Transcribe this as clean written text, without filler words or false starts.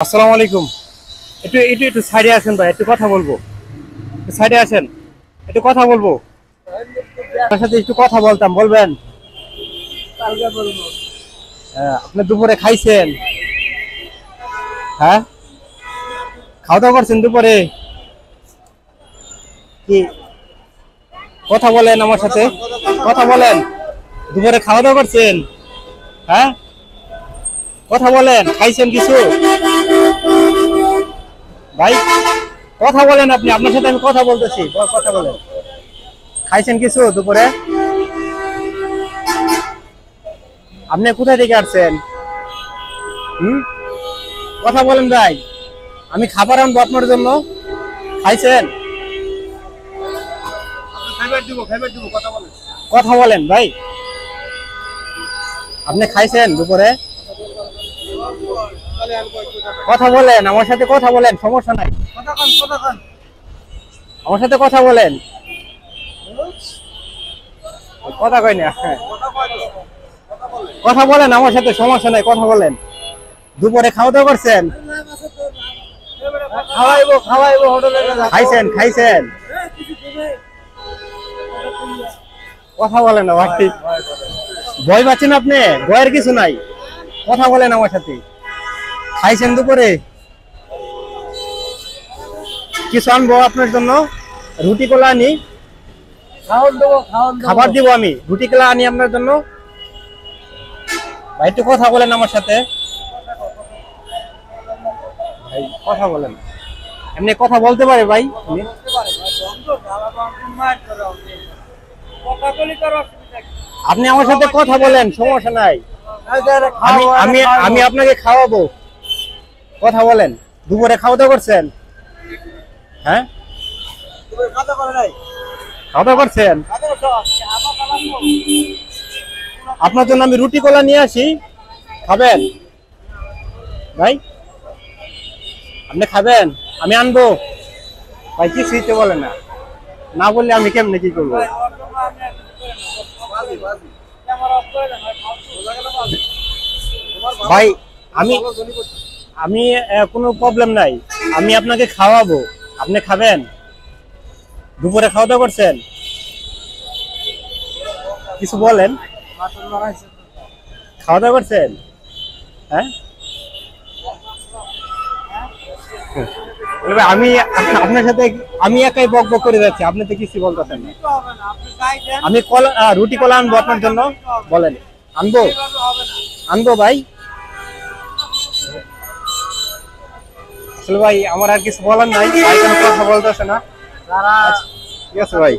আসসালামু আলাইকুম। একটু একটু একটু সাইডে আসেন ভাই, একটু কথা বলবো। সাইডে আসেন, একটু কথা বলবো। আপনার সাথে একটু কথা বলতাম, বলবেন? আপনি দুপুরে খাইছেন? হ্যাঁ, খাওয়া দাওয়া করছেন দুপুরে? কি কথা বলেন আমার সাথে, কথা বলেন। দুপুরে খাওয়া দাওয়া করছেন? হ্যাঁ, কথা বলেন। খাইছেন কিছু ভাই? কথা বলেন আপনি, আপনার সাথে আমি কথা বলতেছি, কথা বলেন। খাইছেন কিছু দুপুরে? আপনি কোথা থেকে আসছেন? কথা বলেন ভাই। আমি খাবার আনবো আপনার জন্য। খাইছেন? কথা বলেন ভাই। আপনি খাইছেন দুপুরে? কথা বলেন আমার সাথে, কথা বলেন, সমস্যা নাই। আমার সাথে কথা বলেন। কথা কই না, কথা বলেন আমার সাথে, সমস্যা নাই, কথা বলেন। দুপুরে খাওয়া দাওয়া করছেন? খাইছেন? খাইছেন? কথা বলেন না ভাই, ভয় পাচ্ছেন আপনি? ভয়ের কিছু নাই, কথা বলেন আমার সাথে। খাইছেন দুপুরে? কিছু আনবো আপনার জন্য? রুটি কলা আনি, খাবার দিব আমি। রুটি কলা আনি আপনার জন্য। ভাই একটু কথা বলেন আমার সাথে ভাই, কথা বলেন। এমনি কথা বলতে পারে ভাই? আপনি আমার সাথে কথা বলেন, সমস্যা নাই। আমি আমি আমি আপনাকে খাওয়াবো, কথা বলেন। দুপুরে খাওয়া দাওয়া করছেন? হ্যাঁ, খাওয়া দাওয়া করছেন? আপনার জন্য আমি রুটি কলা নিয়ে আসি, খাবেন ভাই? আপনি খাবেন? আমি আনবো ভাই। কি সুইতে বলেন না, না বললে আমি কেমনে কি করবো ভাই? আমি আমি কোনো প্রবলেম নাই, আমি আপনাকে খাওয়াবো, আপনি খাবেন? দুপুরে খাওয়া দাওয়া করছেন? কিছু বলেন। খাওয়া দাওয়া করছেন? হ্যাঁ, আমি আপনার সাথে আমি একাই বক বক করে যাচ্ছি, আপনি তো কিছু বলতেছেন না। আমি রুটি কলা আনবো আপনার জন্য, বলেন। আনবো? আনবো ভাই। আসলে ভাই আমার আর কিছু বলার নাই, ভাই কোনো কথা বলতেছে না। ঠিক আছে ভাই।